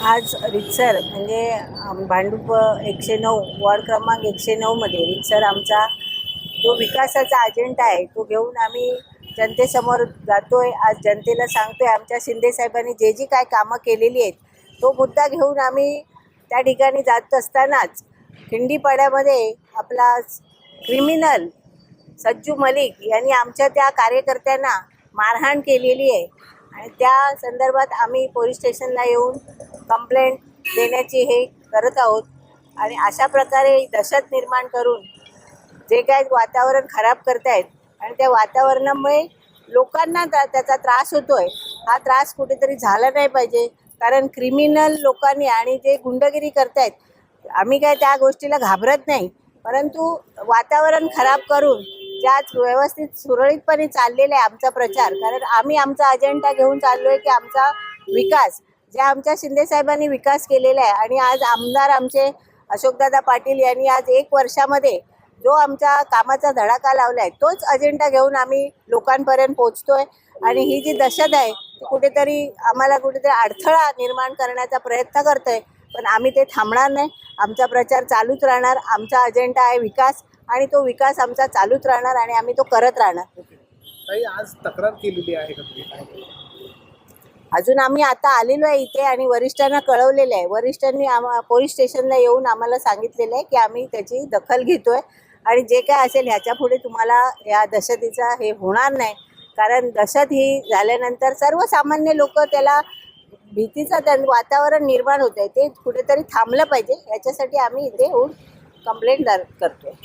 आज रितसर म्हणजे भांडूप 109 वॉर्ड क्रमांक 109 मध्ये रितसर आमचा जो विकासाचा अजेंडा आहे तो घेऊन आम्ही जनतेसमोर जातोय। आज जनतेला सांगतोय आमच्या शिंदे साहेबांनी जे जी काय कामं केलेली आहेत तो मुद्दा घेऊन आम्ही त्या ठिकाणी जात असतानाच खिंडीपाड्यामध्ये आपला क्रिमिनल सज्जू मलिक यांनी आमच्या त्या कार्यकर्त्यांना मारहाण केलेली आहे आणि त्या संदर्भात आम्ही पोलीस स्टेशनला येऊन कंप्लेंट देण्याची हे करत आहोत। आणि अशा प्रकारे दहशत निर्माण करून जे काय वातावरण खराब करतायत आणि त्या वातावरणामुळे लोकांना त्याचा त्रास होतोय। हा त्रास कुठेतरी झाला नाही पाहिजे, कारण क्रिमिनल लोकांनी आणि जे गुंडगिरी करतायत आम्ही काय त्या गोष्टीला घाबरत नाही, परंतु वातावरण खराब करून ज्याच व्यवस्थित सुरळीतपणे चाललेला आहे आमचा प्रचार, कारण आम्ही आमचा अजेंडा घेऊन चाललोय की आमचा विकास जे आमच्या शिंदे साहेबांनी विकास केलेला आहे आणि आज आमदार आमचे अशोकदादा पाटील यांनी आज 1 वर्षामध्ये जो आमच्या कामाचा धडाका लावलाय तोच अजेंडा घेऊन आम्ही लोकांपर्यंत पोहोचतोय। आणि ही जी दहशत आहे ती कुठेतरी आम्हाला कुठेतरी अडथळा निर्माण करण्याचा प्रयत्न करतोय, पण आम्ही ते थांबणार नाही। आमचा प्रचार चालूच राहणार। आमचा अजेंडा आहे विकास आणि तो विकास आमचा चालूच राहणार आणि आम्ही तो करत राहणार। ताई, आज तक्रार केलेली आहे का तुम्ही? अजून आम्ही आता आलेलो आहे इथे आणि वरिष्ठांना कळवलेलं आहे। वरिष्ठांनी पोलीस स्टेशनला येऊन आम्हाला सांगितलेलं आहे की आम्ही त्याची दखल घेतोय आणि जे काय असेल ह्याच्या पुढे तुम्हाला या दहशतीचा हे होणार नाही, कारण दहशत ही झाल्यानंतर सर्वसामान्य लोक त्याला भीतीचं वातावरण निर्माण होत आहे, ते कुठेतरी थांबलं पाहिजे। याच्यासाठी आम्ही इथे येऊन कंप्लेंट करतोय।